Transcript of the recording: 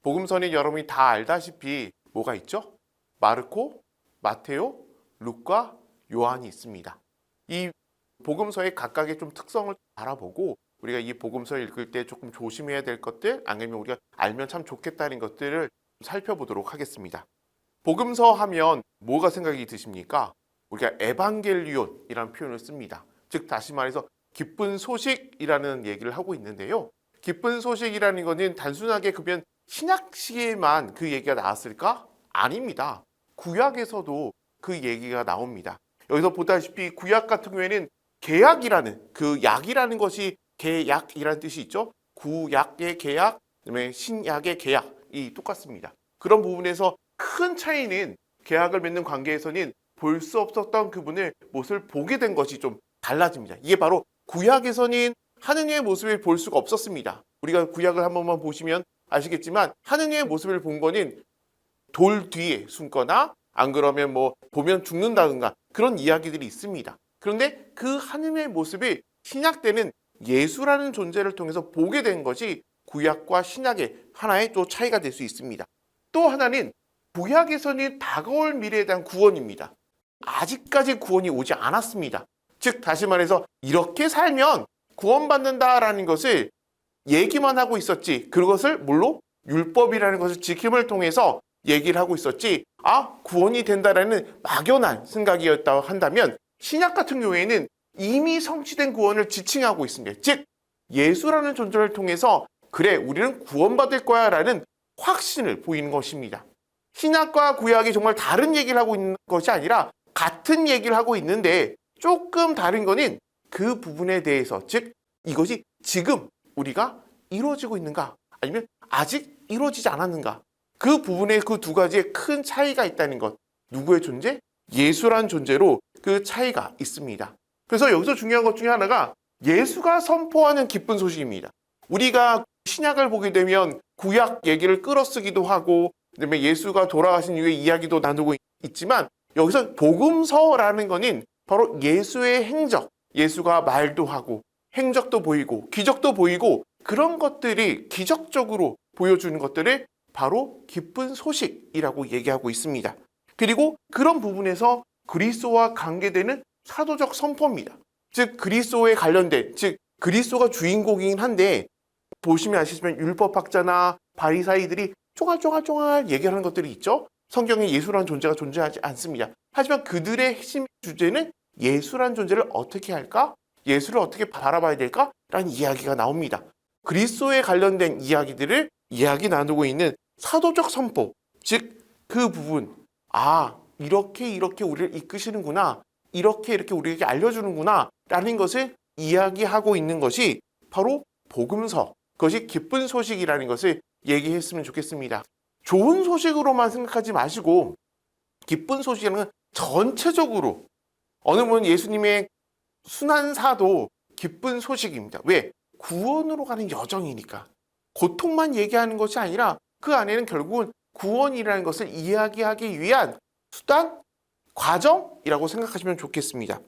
복음서는 여러분이 다 알다시피 뭐가 있죠? 마르코, 마테오, 루카, 요한이 있습니다. 이 복음서의 각각의 좀 특성을 알아보고 우리가 이 복음서를 읽을 때 조금 조심해야 될 것들, 아니면 우리가 알면 참 좋겠다는 것들을 살펴보도록 하겠습니다. 복음서 하면 뭐가 생각이 드십니까? 우리가 에반겔리온이라는 표현을 씁니다. 즉 다시 말해서 기쁜 소식이라는 얘기를 하고 있는데요. 기쁜 소식이라는 것은 단순하게 그러면 신약 시에만 그 얘기가 나왔을까? 아닙니다. 구약에서도 그 얘기가 나옵니다. 여기서 보다시피 구약 같은 경우에는 계약이라는 그 약이라는 것이 계약이라는 뜻이 있죠. 구약의 계약, 그다음에 신약의 계약이 똑같습니다. 그런 부분에서 큰 차이는 계약을 맺는 관계에서는 볼 수 없었던 그분의 모습을 보게 된 것이 좀 달라집니다. 이게 바로 구약에서는 하느님의 모습을 볼 수가 없었습니다. 우리가 구약을 한 번만 보시면 아시겠지만 하느님의 모습을 본 거는 돌 뒤에 숨거나 안 그러면 뭐 보면 죽는다든가 그런 이야기들이 있습니다. 그런데 그 하느님의 모습이 신약 때는 예수라는 존재를 통해서 보게 된 것이 구약과 신약의 하나의 또 차이가 될 수 있습니다. 또 하나는 구약에서는 다가올 미래에 대한 구원입니다. 아직까지 구원이 오지 않았습니다. 즉 다시 말해서 이렇게 살면 구원받는다라는 것을 얘기만 하고 있었지, 그것을 물론 율법이라는 것을 지킴을 통해서 얘기를 하고 있었지, 구원이 된다라는 막연한 생각이었다고 한다면 신약 같은 경우에는 이미 성취된 구원을 지칭하고 있습니다. 즉 예수라는 존재를 통해서 그래 우리는 구원받을 거야 라는 확신을 보이는 것입니다. 신약과 구약이 정말 다른 얘기를 하고 있는 것이 아니라 같은 얘기를 하고 있는데 조금 다른 거는 그 부분에 대해서, 즉 이것이 지금 우리가 이루어지고 있는가 아니면 아직 이루어지지 않았는가, 그 부분에 그 두 가지의 큰 차이가 있다는 것. 누구의 존재? 예수란 존재로 그 차이가 있습니다. 그래서 여기서 중요한 것 중에 하나가 예수가 선포하는 기쁜 소식입니다. 우리가 신약을 보게 되면 구약 얘기를 끌어쓰기도 하고 그다음에 예수가 돌아가신 이후의 이야기도 나누고 있지만 여기서 복음서라는 거는 바로 예수의 행적, 예수가 말도 하고 행적도 보이고 기적도 보이고 그런 것들이 기적적으로 보여주는 것들을 바로 기쁜 소식이라고 얘기하고 있습니다. 그리고 그런 부분에서 그리스도와 관계되는 사도적 선포입니다. 즉 그리스도에 관련된, 즉 그리스도가 주인공이긴 한데 보시면 아시지만 율법학자나 바리사이들이 쫑알쫑알 얘기하는 것들이 있죠. 성경에 예수라는 존재가 존재하지 않습니다. 하지만 그들의 핵심 주제는 예수라는 존재를 어떻게 할까? 예수를 어떻게 바라봐야 될까? 라는 이야기가 나옵니다. 그리스도에 관련된 이야기들을 이야기 나누고 있는 사도적 선포, 즉 그 부분, 이렇게 우리를 이끄시는구나, 이렇게 우리에게 알려주는구나 라는 것을 이야기하고 있는 것이 바로 복음서, 그것이 기쁜 소식이라는 것을 얘기했으면 좋겠습니다. 좋은 소식으로만 생각하지 마시고 기쁜 소식이라는 건 전체적으로 어느 분은 예수님의 순환사도 기쁜 소식입니다. 왜? 구원으로 가는 여정이니까. 고통만 얘기하는 것이 아니라 그 안에는 결국은 구원이라는 것을 이야기하기 위한 수단, 과정이라고 생각하시면 좋겠습니다.